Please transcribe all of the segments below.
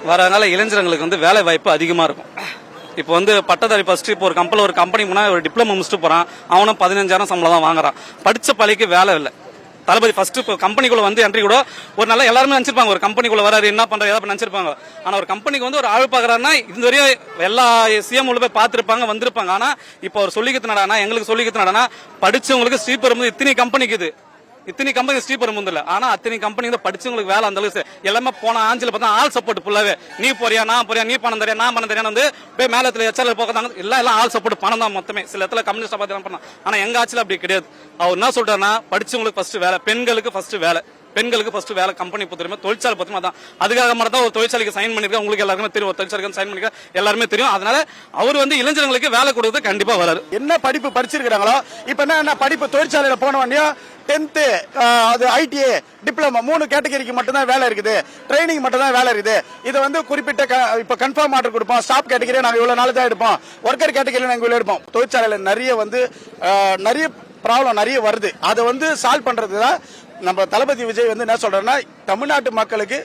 வரனால இளைஞர்களுக்கு வந்து வேலை வாய்ப்பு அதிகமாக இருக்கும். இப்போ வந்து பட்டதாரி ஃபர்ஸ்ட் இப்போ ஒரு கம்பெனி முன்னாடி ஒரு டிப்ளமோ முடிச்சுட்டு போறான், அவனும் 15,000 சம்பளம் தான் வாங்குறான். படிச்ச பள்ளிக்கு வேலை இல்லை. தளபதி ஃபர்ஸ்ட் இப்போ கம்பெனிக்குள்ள வந்து என்ட்ரி கூட ஒரு நல்ல எல்லாருமே நினைச்சிருப்பாங்க, ஒரு கம்பெனிக்குள்ள வராரு என்ன பண்றாரு ஏதாவது நினைச்சிருப்பாங்க. ஆனா ஒரு கம்பெனிக்கு வந்து ஒரு ஆள் பாக்குறாருன்னா இந்த வரையும் எல்லா சிஎம் உள்ள போய் பார்த்திருப்பாங்க வந்திருப்பாங்க. ஆனா இப்போ அவர் சொல்லிக்கிறதுனாடா எங்களுக்கு சொல்லிக்கிறதுனாடா படிச்சவங்களுக்கு ஸ்ரீபெரும்புதூர் இத்தனை கம்பெனிக்கு இது இத்தனை கம்பெனி ஸ்ரீபெரும்புதூர்ல. ஆனா அத்தனை கம்பெனி வந்து படிச்சவங்களுக்கு வேலை அந்த அளவுக்கு எல்லாமே போன ஆஞ்சில பார்த்தா ஆள் சப்போர்ட் ஃபுல்லாவே நீ போறியா நான் போறியா நீ பணம் தரியா நான் பணம் தரியா வந்து போய் மேலத்துல எச்ஆர்ல போக்காங்க எல்லாம் ஆள் சப்போர்ட் பணம் தான் மொத்தமே. சில இடத்துல கம்யூனிஸ்ட் பார்த்து பண்ணலாம். ஆனா எங்க ஆட்சியில் அப்படி கிடையாது. அவர் என்ன சொல்றாருன்னா படிச்சவங்களுக்கு ஃபர்ஸ்ட் வேலை, பெண்களுக்கு ஃபர்ஸ்ட் வேலை, பெண்களுக்கு ஃபர்ஸ்ட் வேலை. கம்பெனி பொறுத்தவரை தொழிற்சாலை பொறுத்தவரை தான். அதுக்காக மட்டும் தான் ஒரு தொழிற்சாலைக்கு சைன் பண்ணிருக்கேன். உங்களுக்கு எல்லாருமே தெரியும், ஒரு தொழிற்சாலைக்கு சைன் பண்ணிருக்கேன் எல்லாருமே தெரியும். அதனால அவர் வந்து இளைஞர்களுக்கு வேலை கொடுத்து கண்டிப்பா வராரு. என்ன படிப்பு படிச்சிருக்காங்களோ இப்ப என்ன படிப்பு தொழிற்சாலையில போன உடனே 10th அது ஐடிஐ டிப்ளமோ 3 கேட்டகரிக்கு மட்டும் தான் வேலை இருக்குது, ட்ரைனிங் மட்டும் தான் வேலை இருக்குது. இது வந்து குறிப்பிட்ட இப்ப கன்ஃபார்ம் ஆர்டர் கொடுப்போம், ஸ்டாப் கேட்டகரி நாங்க இவ்வளவு நாள் தான் எடுப்போம், ஒர்க்கர் கேட்டகரி நாங்க இவ்வளவு எடுப்போம். தொழிற்சாலையில நிறைய ப்ராப்ளம் நிறைய வருது. அதை வந்து சால்வ் பண்றது தான் நம்ம தளபதி விஜய் வந்து என்ன சொல்றாருன்னா தமிழ்நாட்டு மக்களுக்கு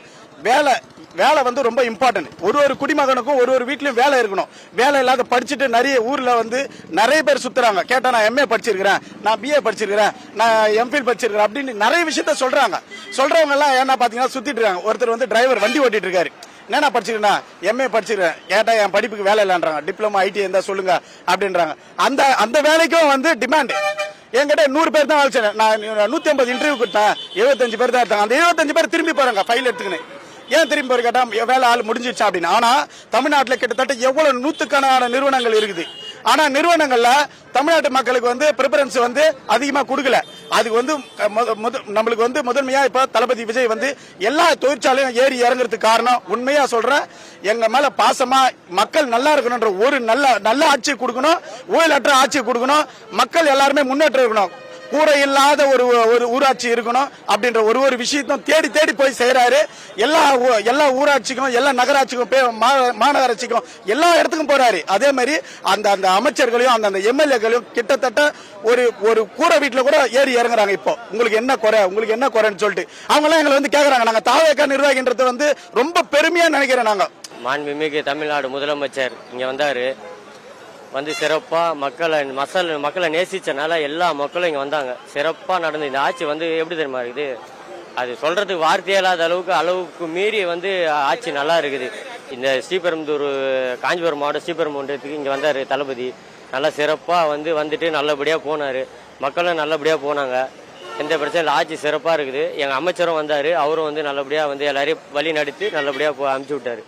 வேலை வந்து ரொம்ப இம்பார்ட்டன்ட். ஒரு குடிமகனுக்கும் ஒரு வீட்லயும் வேலை இருக்கணும். வேலை இல்லாத படிச்சுட்டு நிறைய ஊர்ல வந்து நிறைய பேர் சுத்துறாங்க. கேட்டா நான் எம்ஏ படிச்சிருக்கிறேன், நான் பிஏ படிச்சிருக்கிறேன், நான் எம்ஃபில் படிச்சிருக்கிறேன் அப்படின்னு நிறைய விஷயத்த சொல்றாங்க. சொல்றவங்க எல்லாம் என்ன பாத்தீங்கன்னா சுத்திட்டு இருக்காங்க. ஒருத்தர் வந்து டிரைவர் வண்டி ஓட்டிட்டு இருக்காரு, என்ன படிச்சிருக்கேன் எம்ஏ படிச்சிருக்கேன், கேட்டா என் படிப்புக்கு வேலை இல்லைன்றாங்க. டிப்ளமோ ஐடி இருந்தா சொல்லுங்க அப்படின்றாங்க. அந்த வேலைக்கும் வந்து டிமாண்ட். என்கிட்ட 100 பேர் தான் வேலை. நான் 150 இன்டர்வியூ கொடுத்தேன், 75 பேர் தான் எடுத்தாங்க. அந்த 75 பேர் திரும்பி போறாங்க ஃபைல் எடுத்துக்கினேன். ஏன் திரும்பி போய் கேட்டா வேலை ஆள் முடிஞ்சிருச்சா அப்படின்னு. ஆனா தமிழ்நாட்டில் கிட்டத்தட்ட எவ்வளவு 100க்கணக்கான நிறுவனங்கள் இருக்குது. ஆனா நிறுவனங்கள்ல தமிழ்நாட்டு மக்களுக்கு வந்து பிரிபரன்ஸ் வந்து அதிகமா கொடுக்கல. அதுக்கு வந்து நம்மளுக்கு வந்து முதன்மையா இப்ப தளபதி விஜய் வந்து எல்லா தொழிற்சாலையும் ஏறி இறங்குறதுக்கு காரணம், உண்மையா சொல்றேன், எங்க மேல பாசமா மக்கள் நல்லா இருக்கணும்ன்ற ஒரு நல்ல ஆட்சி கொடுக்கணும், ஊழலற்ற ஆட்சி கொடுக்கணும், மக்கள் எல்லாருமே முன்னேற்றம் இருக்கணும், கூரை இல்லாத ஒரு ஊராட்சி இருக்கணும் அப்படின்ற ஒரு விஷயத்தையும் தேடி போய் செய்யறாரு. எல்லா ஊராட்சிக்கும் எல்லா நகராட்சிக்கும் மாநகராட்சிக்கும் எல்லா இடத்துக்கும் போறாரு. அதே மாதிரி அந்த அமைச்சர்களையும் அந்த எம்எல்ஏக்களையும் கிட்டத்தட்ட ஒரு கூரை வீட்டுல கூட ஏறி இறங்குறாங்க. இப்போ உங்களுக்கு என்ன குறைன்னு சொல்லிட்டு அவங்க எல்லாம் எங்களை வந்து கேக்குறாங்க. நாங்க தாவேக்கா நிர்வாகின்றது வந்து ரொம்ப பெருமையா நினைக்கிறேன். நாங்க மாண்புமிகு தமிழ்நாடு முதலமைச்சர் இங்க வந்தாரு, வந்து சிறப்பா மக்களை நேசிச்சனால எல்லா மக்களும் இங்க வந்தாங்க. சிறப்பா நடந்து இந்த ஆட்சி வந்து எப்படி தெரியுமா இருக்குது, அது சொல்றதுக்கு வார்த்தையே இல்லாத அளவுக்கு மீறி வந்து ஆட்சி நல்லா இருக்குது. இந்த ஸ்ரீபெரும்புதூர் காஞ்சிபுரம் மாவட்டம் ஸ்ரீபெரும்புதூருக்கு இங்க வந்தாரு தளபதி, நல்லா சிறப்பா வந்துட்டு நல்லபடியா போனாரு, மக்களும் நல்லபடியா போனாங்க. எந்த பிரச்சனை ஆட்சி சிறப்பா இருக்குது. எங்க அமைச்சரும் வந்தாரு, அவரும் வந்து நல்லபடியா வந்து எல்லாரையும் வழி நடத்தி நல்லபடியா அனுப்பிச்சு விட்டாரு.